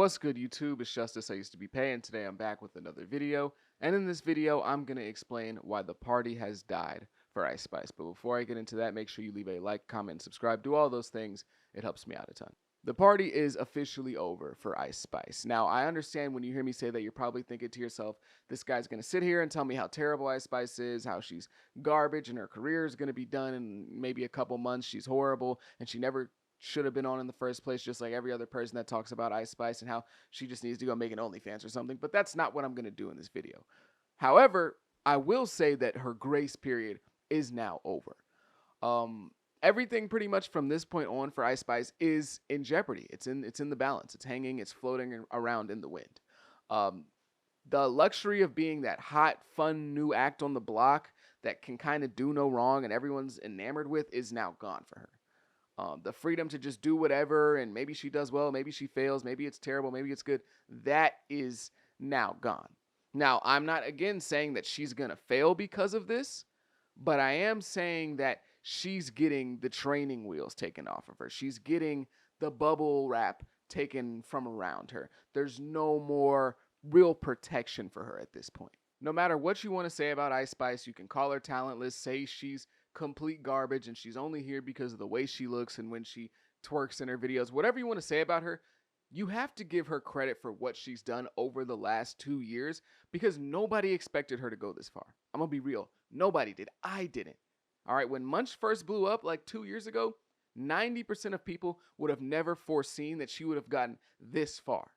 What's good, YouTube? It's Justice I used to be paying. Today I'm back with another video, and in this video I'm going to explain why the party has died for Ice Spice. But before I get into that, make sure you leave a like, comment, and subscribe. Do all those things. It helps me out a ton. The party is officially over for Ice Spice. Now, I understand when you hear me say that, you're probably thinking to yourself, this guy's going to sit here and tell me how terrible Ice Spice is, how she's garbage, and her career is going to be done in maybe a couple months. She's horrible, and she never should have been on in the first place, just like every other person that talks about Ice Spice and how she just needs to go make an OnlyFans or something. But that's not what I'm going to do in this video. However, I will say that her grace period is now over. Everything pretty much from this point on for Ice Spice is in jeopardy. It's in the balance. It's hanging. It's floating around in the wind. The luxury of being that hot, fun new act on the block that can kind of do no wrong and everyone's enamored with is now gone for her. The freedom to just do whatever, and maybe she does well, maybe she fails, maybe it's terrible, maybe it's good, that is now gone. Now, I'm not, again, saying that she's going to fail because of this, but I am saying that she's getting the training wheels taken off of her. She's getting the bubble wrap taken from around her. There's no more real protection for her at this point. No matter what you want to say about Ice Spice, you can call her talentless, say she's complete garbage and she's only here because of the way she looks and when she twerks in her videos. Whatever you want to say about her, you have to give her credit for what she's done over the last 2 years, because nobody expected her to go this far. I'm gonna be real. Nobody did. I didn't. All right, when Munch first blew up like 2 years ago, 90% of people would have never foreseen that she would have gotten this far.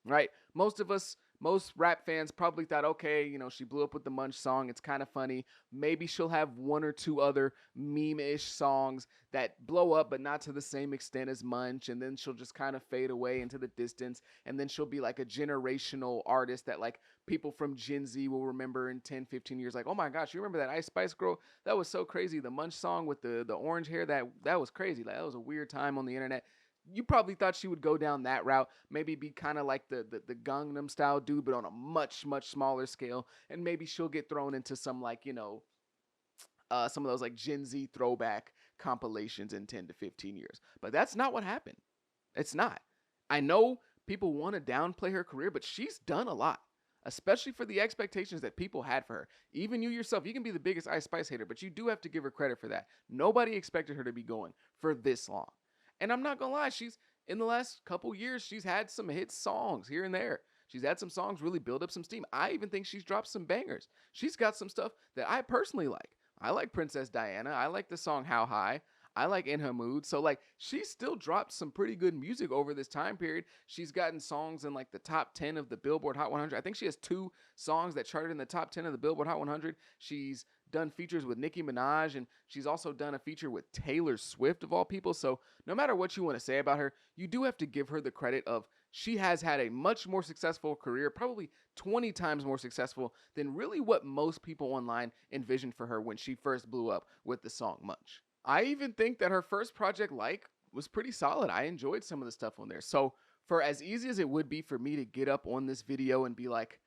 Right? Most rap fans probably thought, okay, she blew up with the Munch song. It's kind of funny. Maybe she'll have one or two other meme-ish songs that blow up, but not to the same extent as Munch. And then she'll just kind of fade away into the distance. And then she'll be like a generational artist that like people from Gen Z will remember in 10, 15 years. Like, oh my gosh, you remember that Ice Spice girl? That was so crazy. The Munch song with the orange hair, that was crazy. Like, that was a weird time on the internet. You probably thought she would go down that route, maybe be kind of like the Gangnam Style dude, but on a much, much smaller scale. And maybe she'll get thrown into some like, some of those like Gen Z throwback compilations in 10 to 15 years. But that's not what happened. It's not. I know people want to downplay her career, but she's done a lot, especially for the expectations that people had for her. Even you yourself, you can be the biggest Ice Spice hater, but you do have to give her credit for that. Nobody expected her to be going for this long. And I'm not going to lie, she's in the last couple years, she's had some hit songs here and there. She's had some songs really build up some steam. I even think she's dropped some bangers. She's got some stuff that I personally like. I like Princess Diana. I like the song How High. I like In Her Mood. So like, she still dropped some pretty good music over this time period. She's gotten songs in like the top 10 of the Billboard Hot 100. I think she has 2 songs that charted in the top 10 of the Billboard Hot 100. She's done features with Nicki Minaj, and she's also done a feature with Taylor Swift, of all people. So no matter what you want to say about her, you do have to give her the credit of she has had a much more successful career, probably 20 times more successful than really what most people online envisioned for her when she first blew up with the song Munch. I even think that her first project, Like, was pretty solid. I enjoyed some of the stuff on there. So for as easy as it would be for me to get up on this video and be like,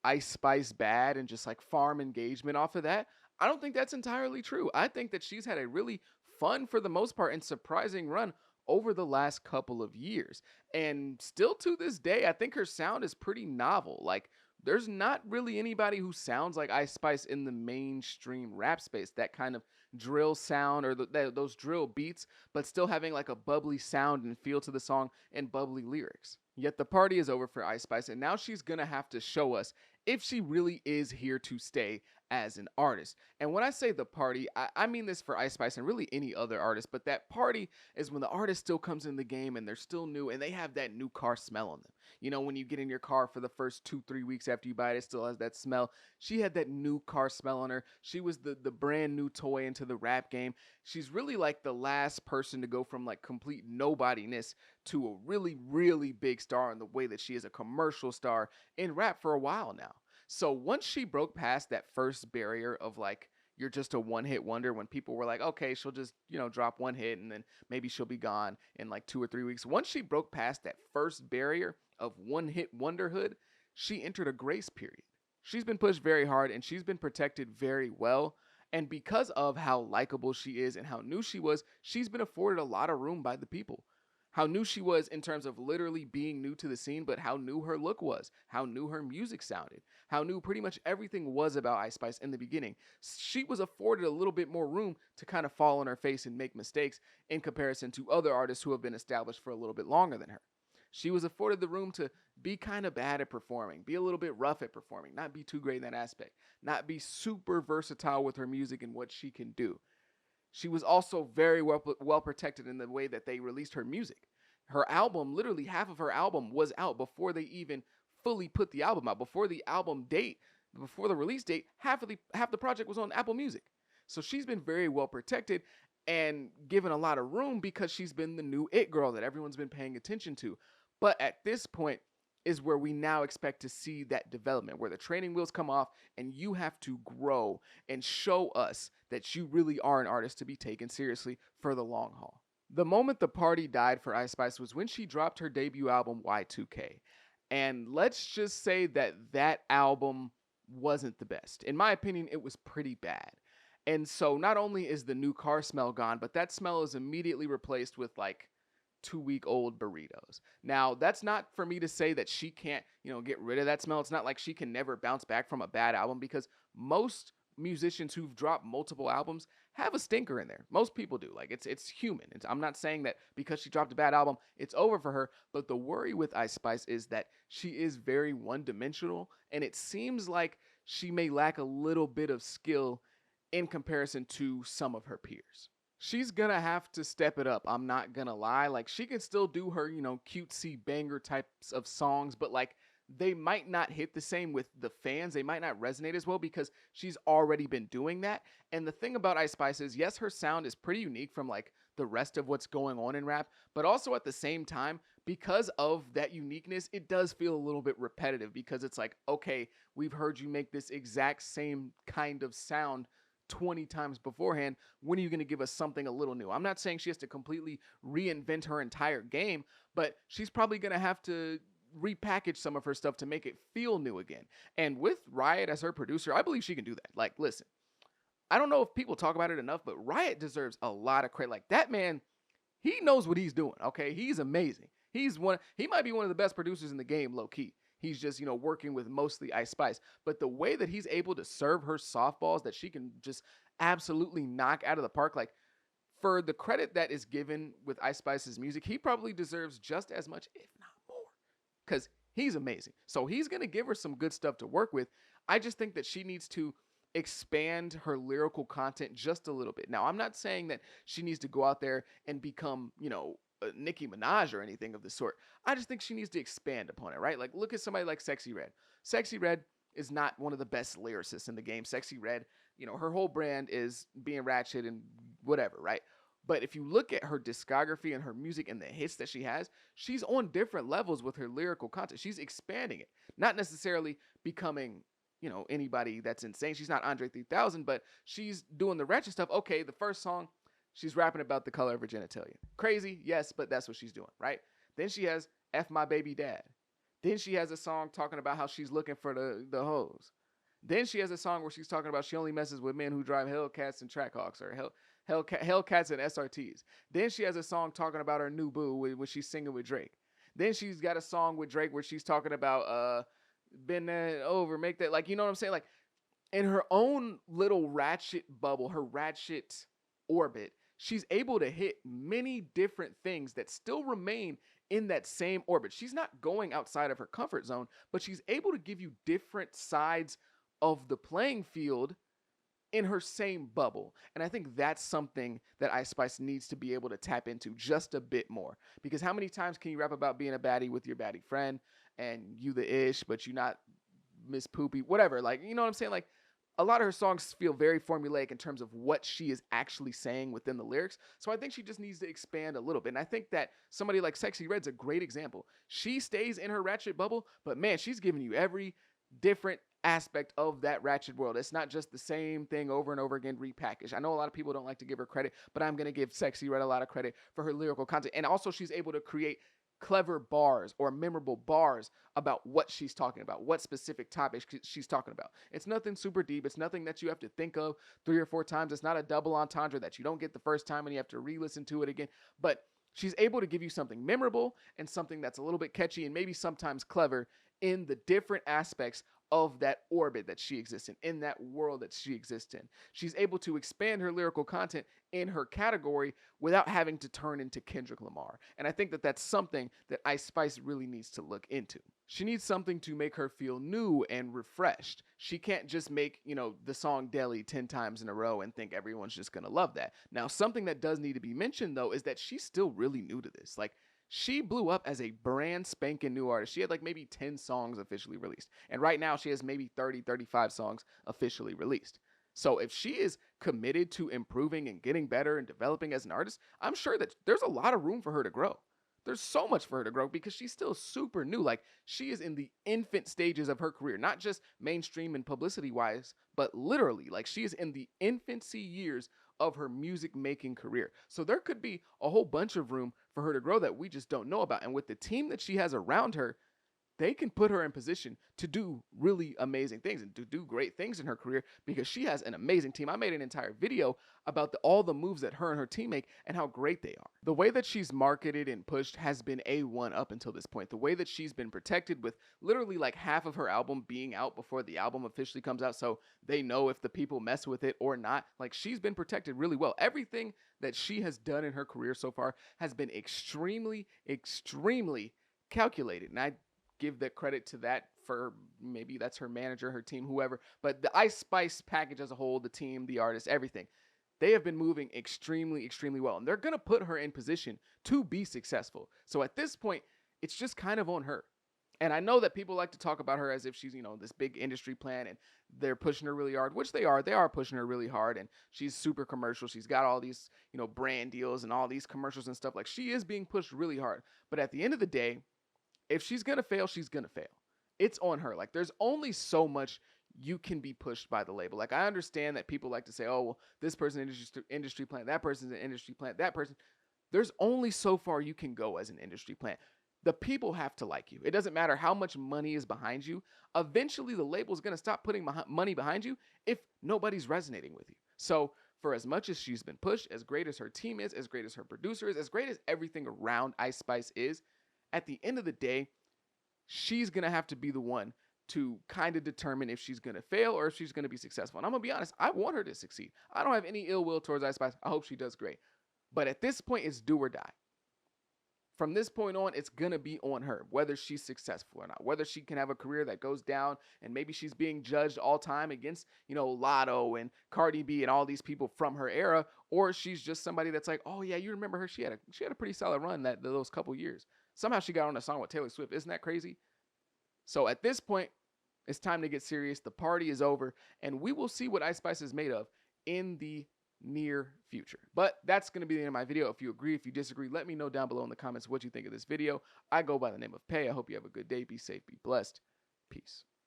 Ice Spice bad, and just like farm engagement off of that, I don't think that's entirely true. I think that she's had a really fun, for the most part, and surprising run over the last couple of years. And still to this day, I think her sound is pretty novel. Like, there's not really anybody who sounds like Ice Spice in the mainstream rap space. That kind of drill sound, or those drill beats, but still having like a bubbly sound and feel to the song and bubbly lyrics. Yet the party is over for Ice Spice, and now she's gonna have to show us if she really is here to stay as an artist. And when I say the party, I mean this for Ice Spice and really any other artist, but that party is when the artist still comes in the game and they're still new and they have that new car smell on them. When you get in your car for the first 2-3 weeks after you buy it, it still has that smell. She had that new car smell on her. She was the brand new toy into the rap game. She's really like the last person to go from like complete nobodiness to a really, really big star in the way that she is a commercial star in rap for a while now. So once she broke past that first barrier of like, you're just a one-hit wonder, when people were like, okay, she'll just, drop one hit and then maybe she'll be gone in like 2 or 3 weeks. Once she broke past that first barrier of one-hit wonderhood, she entered a grace period. She's been pushed very hard and she's been protected very well. And because of how likable she is and how new she was, she's been afforded a lot of room by the people. How new she was in terms of literally being new to the scene, but how new her look was, how new her music sounded, how new pretty much everything was about Ice Spice in the beginning. She was afforded a little bit more room to kind of fall on her face and make mistakes in comparison to other artists who have been established for a little bit longer than her. She was afforded the room to be kind of bad at performing, be a little bit rough at performing, not be too great in that aspect, not be super versatile with her music and what she can do. She was also very well protected in the way that they released her music. Her album, literally half of her album was out before they even fully put the album out. Before the album date, before the release date, half the project was on Apple Music. So she's been very well protected and given a lot of room because she's been the new it girl that everyone's been paying attention to. But at this point is where we now expect to see that development, where the training wheels come off and you have to grow and show us that you really are an artist to be taken seriously for the long haul. The moment the party died for Ice Spice was when she dropped her debut album Y2K. And let's just say that that album wasn't the best. In my opinion, it was pretty bad. And so not only is the new car smell gone, but that smell is immediately replaced with like 2-week-old burritos. Now, that's not for me to say that she can't, get rid of that smell. It's not like she can never bounce back from a bad album because most musicians who've dropped multiple albums have a stinker in there. Most people do. Like it's human. I'm not saying that because she dropped a bad album, it's over for her. But the worry with Ice Spice is that she is very one-dimensional, and it seems like she may lack a little bit of skill in comparison to some of her peers. She's gonna have to step it up. I'm not gonna lie. Like, she can still do her, cutesy banger types of songs, but like they might not hit the same with the fans. They might not resonate as well because she's already been doing that. And the thing about Ice Spice is, yes, her sound is pretty unique from like the rest of what's going on in rap, but also at the same time, because of that uniqueness, it does feel a little bit repetitive because it's like, okay, we've heard you make this exact same kind of sound 20 times beforehand. When are you going to give us something a little new? I'm not saying she has to completely reinvent her entire game, but she's probably going to have to repackage some of her stuff to make it feel new again. And with Riot as her producer, I believe she can do that. Like, listen, I don't know if people talk about it enough, but Riot deserves a lot of credit. Like, that man, he knows what he's doing, okay? He's amazing. He might be one of the best producers in the game, low key. He's just, working with mostly Ice Spice. But the way that he's able to serve her softballs that she can just absolutely knock out of the park, like, for the credit that is given with Ice Spice's music, he probably deserves just as much, if not more, because he's amazing. So he's going to give her some good stuff to work with. I just think that she needs to expand her lyrical content just a little bit. Now, I'm not saying that she needs to go out there and become, Nicki Minaj or anything of the sort. I just think she needs to expand upon it, right? Like, look at somebody like Sexy Red. Sexy Red is not one of the best lyricists in the game. Sexy Red, her whole brand is being ratchet and whatever, right? But if you look at her discography and her music and the hits that she has, she's on different levels with her lyrical content. She's expanding it, not necessarily becoming, anybody that's insane. She's not Andre 3000, but she's doing the ratchet stuff. Okay, the first song, she's rapping about the color of her genitalia. Crazy, yes, but that's what she's doing, right? Then she has F My Baby Dad. Then she has a song talking about how she's looking for the hoes. Then she has a song where she's talking about she only messes with men who drive Hellcats and Trackhawks, or Hellcats and SRTs. Then she has a song talking about her new boo when she's singing with Drake. Then she's got a song with Drake where she's talking about bend that over, make that, like, you know what I'm saying? Like, in her own little ratchet bubble, her ratchet orbit, she's able to hit many different things that still remain in that same orbit. She's not going outside of her comfort zone, but she's able to give you different sides of the playing field in her same bubble. And I think that's something that Ice Spice needs to be able to tap into just a bit more. Because how many times can you rap about being a baddie with your baddie friend and you the ish, but you not Miss Poopy, whatever. Like, you know what I'm saying? Like, a lot of her songs feel very formulaic in terms of what she is actually saying within the lyrics. So I think she just needs to expand a little bit. And I think that somebody like Sexy Red's a great example. She stays in her ratchet bubble, but man, she's giving you every different aspect of that ratchet world. It's not just the same thing over and over again repackaged. I know a lot of people don't like to give her credit, but I'm going to give Sexy Red a lot of credit for her lyrical content. And also she's able to create clever bars or memorable bars about what she's talking about, what specific topics she's talking about. It's nothing super deep. It's nothing that you have to think of 3 or 4 times. It's not a double entendre that you don't get the first time and you have to re-listen to it again. But She's able to give you something memorable and something that's a little bit catchy and maybe sometimes clever in the different aspects of that orbit that she exists in that world that she exists in. She's able to expand her lyrical content in her category without having to turn into Kendrick Lamar. And I think that that's something that Ice Spice really needs to look into. She needs something to make her feel new and refreshed. She can't just make, the song Deli 10 times in a row and think everyone's just going to love that. Now, something that does need to be mentioned, though, is that she's still really new to this. Like, she blew up as a brand spanking new artist. She had like maybe 10 songs officially released. And right now she has maybe 30, 35 songs officially released. So if she is committed to improving and getting better and developing as an artist, I'm sure that there's a lot of room for her to grow. There's so much for her to grow because she's still super new. Like, she is in the infant stages of her career, not just mainstream and publicity wise, but literally, like, she is in the infancy years of her music making career. So there could be a whole bunch of room for her to grow that we just don't know about. And with the team that she has around her, they can put her in position to do really amazing things and to do great things in her career because she has an amazing team. I made an entire video about all the moves that her and her team make and how great they are. The way that she's marketed and pushed has been A1 up until this point. The way that she's been protected with literally like half of her album being out before the album officially comes out, so they know if the people mess with it or not. Like, she's been protected really well. Everything that she has done in her career so far has been extremely, extremely calculated. And I give the credit to that for maybe that's her manager, her team, whoever. But the Ice Spice package as a whole, the team, the artist, everything, they have been moving extremely, extremely well. And they're going to put her in position to be successful. So at this point, it's just kind of on her. And I know that people like to talk about her as if she's, this big industry plant and they're pushing her really hard, which they are. They are pushing her really hard and she's super commercial. She's got all these, brand deals and all these commercials and stuff. Like, she is being pushed really hard. But at the end of the day, if she's going to fail, she's going to fail. It's on her. Like, there's only so much you can be pushed by the label. Like, I understand that people like to say, oh, well, this person's an industry plant, that person's an industry plant, that person. There's only so far you can go as an industry plant. The people have to like you. It doesn't matter how much money is behind you. Eventually, the label is going to stop putting money behind you if nobody's resonating with you. So for as much as she's been pushed, as great as her team is, as great as her producer is, as great as everything around Ice Spice is, at the end of the day, she's going to have to be the one to kind of determine if she's going to fail or if she's going to be successful. And I'm going to be honest, I want her to succeed. I don't have any ill will towards Ice Spice. I hope she does great. But at this point, it's do or die. From this point on, it's going to be on her, whether she's successful or not, whether she can have a career that goes down and maybe she's being judged all time against, Lotto and Cardi B and all these people from her era, or she's just somebody that's like, oh yeah, you remember her? She had a pretty solid run those couple years. Somehow she got on a song with Taylor Swift. Isn't that crazy? So at this point, it's time to get serious. The party is over, and we will see what Ice Spice is made of in the near future. But that's going to be the end of my video. If you agree, if you disagree, let me know down below in the comments what you think of this video. I go by the name of Pay. I hope you have a good day. Be safe, be blessed. Peace.